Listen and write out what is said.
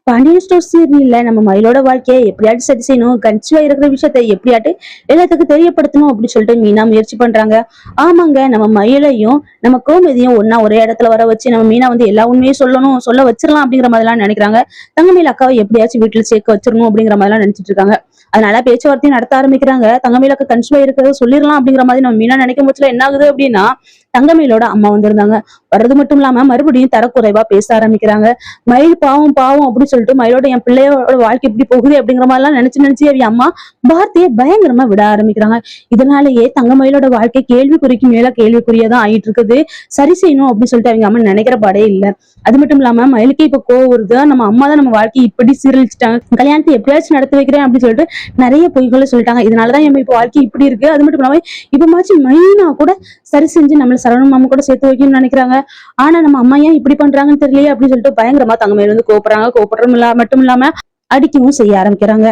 Pandian store சீரியல்ல நம்ம மயிலோட வாழ்க்கையை எப்படியாட்டு சரி செய்யணும், கன்சீவா இருக்கிற விஷயத்த எப்படியாட்டு எல்லாத்துக்கும் தெரியப்படுத்தணும் அப்படின்னு சொல்லிட்டு மீனா முயற்சி பண்றாங்க. ஆமாங்க, நம்ம மயிலையும் நம்ம கோமதியும் ஒன்னா ஒரே இடத்துல வர வச்சு நம்ம மீனா எல்லா உண்மையும் சொல்ல வச்சிடலாம் அப்படிங்கிற மாதிரி எல்லாம் நினைக்கிறாங்க. தங்கமேல் அக்காவை எப்படியாச்சும் வீட்டுல சேர்க்க வச்சிடணும் அப்படிங்கிற மாதிரி எல்லாம் நினைச்சிட்டு இருக்காங்க. அதனால பேச்சுவார்த்தையும் நடத்த ஆரம்பிக்கிறாங்க. தங்கமேல் அக்கா கன்சீவா இருக்கிறத சொல்லிடலாம் அப்படிங்கிற மாதிரி நம்ம மீனா நினைக்கும் போதுல என்ன ஆகுது அப்படின்னா, தங்கமேலோட அம்மா வந்திருந்தாங்க. வர்றது மட்டும் இல்லாம மறுபடியும் தரக்குறைவா பேச ஆரம்பிக்கிறாங்க. மயில் பாவம் பாவம் அப்படின்னு சொல்லிட்டு மயிலோட என் பிள்ளையோட வாழ்க்கை இப்படி போகுது அப்படிங்கிற மாதிரி எல்லாம் நினைச்சு அவ அம்மா பாரதியை பயங்கரமா விட ஆரம்பிக்கிறாங்க. இதனாலேயே தங்கமயிலோட வாழ்க்கை கேள்விக்குறிக்கு மேல கேள்விக்குரியதான் ஆயிட்டு இருக்குது. சரி செய்யணும் அப்படின்னு சொல்லிட்டு அவங்க அம்மா நினைக்கிற பாடே இல்ல. அது மட்டும் இல்லாம மயிலுக்கு இப்ப கோவம் வருது. நம்ம அம்மா தான் நம்ம வாழ்க்கையை இப்படி சீரழிச்சிட்டாங்க, கல்யாணத்தை எப்படியாச்சும் நடத்தி வைக்கிறேன் அப்படின்னு சொல்லிட்டு நிறைய பொய்களை சொல்லிட்டாங்க. இதனாலதான் நம்ம இப்ப வாழ்க்கை இப்படி இருக்கு. அது மட்டும் இல்லாம இப்ப மாச்சு மைனா கூட சரி செஞ்சு நம்மள சரவண மாமா கூட சேர்த்து வைக்கணும்னு நினைக்கிறாங்க. ஆனா நம்ம அம்மா ஏன் இப்படி பண்றாங்கன்னு தெரியலையே அப்படின்னு சொல்லிட்டு பயங்கரமா தங்கமேல கோபப்படுறாங்க. கோபப்படுறது மட்டும் இல்லாம அடிக்கவும் செய்ய ஆரம்பிக்கிறாங்க.